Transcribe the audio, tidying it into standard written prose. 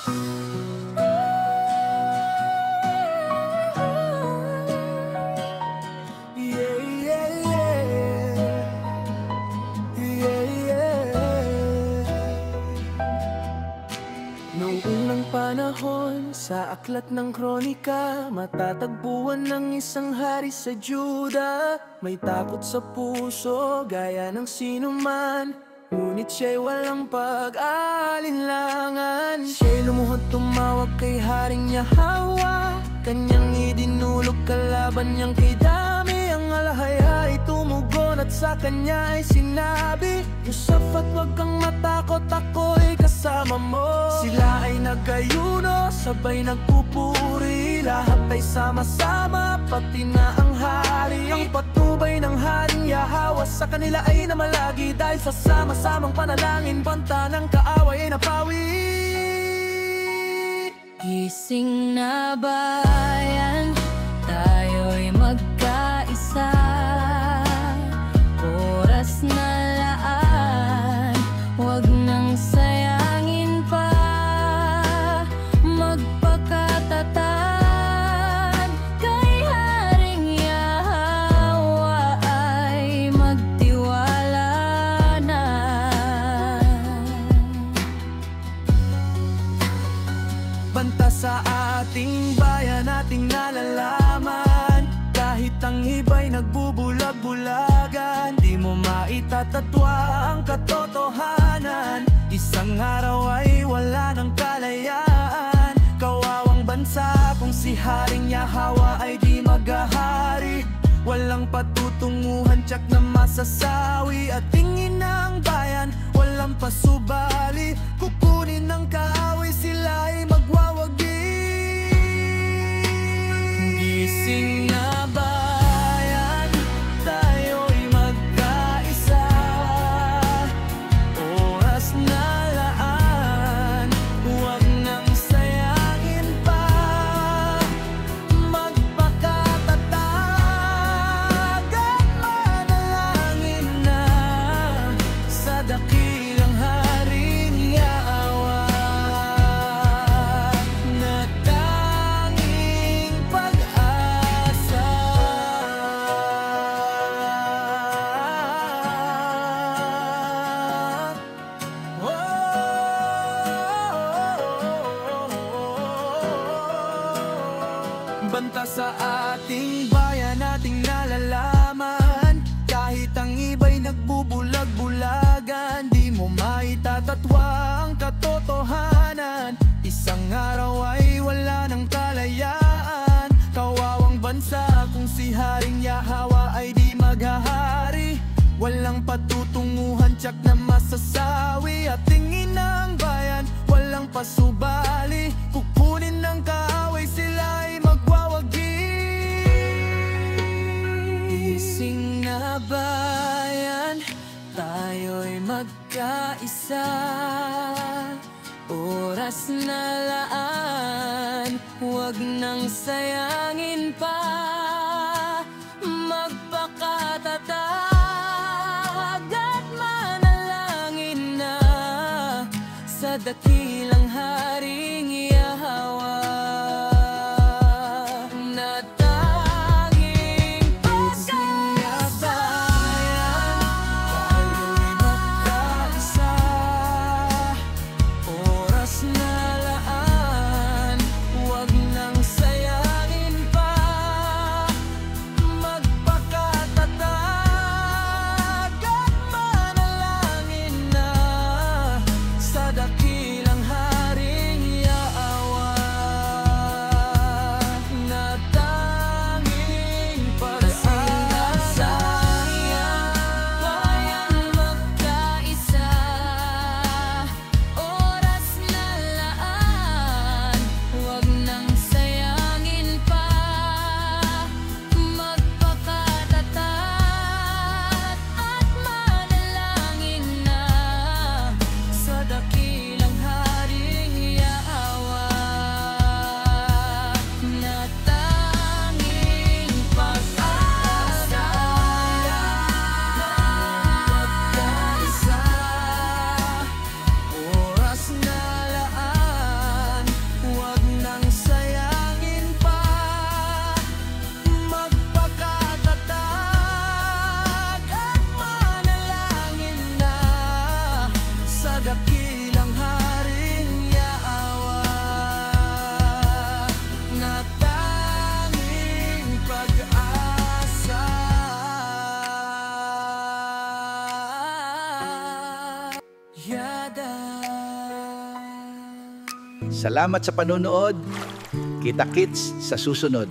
Noong unang panahon, sa aklat ng kronika, matatagpuan ng isang hari sa Juda. May takot sa puso, gaya ng sinuman, ngunit siya'y walang pag-aalinlangan. Siya'y lumuhod, tumawag kay haring Yahawa, kanyang idinulog kalaban niyang kay Dami. Ang alahaya ay tumugon at sa kanya ay sinabi, Yusafat, wag kang matakot, ako'y kasama mo. Sila ay nag-ayuno, sabay nagpupuri, lahat ay sama-sama, pati na ang hari. Ang patnubay ng haring Yahawa sa kanila ay namalagi, dahil sa sama-samang panalangin, banta ng kaaway ay napawi. Gising na bayan, tayo'y magkaisa. Oras na laan, huwag nang sayangin pa. Magpakatatag kay haring Yahawa ay magtiwala na. Banta sa ating bayan, ating nalalaman, kahit ang iba'y nagbubulag-bulagan, di mo maitatatwa ang katotohanan. Isang araw ay wala ng kalayaan, kawawang bansa kung si haring Yahawa ay di maghahari. Walang patutunguhan, tiyak na masasawi, at tingin ng bayan, walang pasubali. Kukunin ng kaaway, sila ay magwawagi. Gising na bayan, tayo'y magkaisa. Oras na laan, huwag nang sayangin pa. Magpakatatag at manalangin na sa dakilang haring Yahawa, na tanging pag-asa. Banta sa ating bayan, ating nalalaman, kahit ang iba'y nagbubulag-bulagan, di mo maitatatwa ang katotohanan. Isang araw ay wala ng kalayaan, kawawang bansa kung si haring Yahawa ay di maghahari. Walang patutunguhan, tiyak na masasawi, at tingin ng bayan, walang pasubali. Kukunin ng kaaway, sila ay magwawagi. Gising na bayan, tayo'y magkaisa. Oras na laan, huwag nang sayangin pa. Magpakatatag at manalangin na sa dakilang haring Yahawa, na tanging pag-asa. Tayo'y magkaisa. Oras na laan, huwag nang sayangin pa. Magpakatatag at manalangin na sa dakilang haring Yahawa. na tanging pag-asa. Yada. Salamat sa panonood. Kita-kits sa susunod.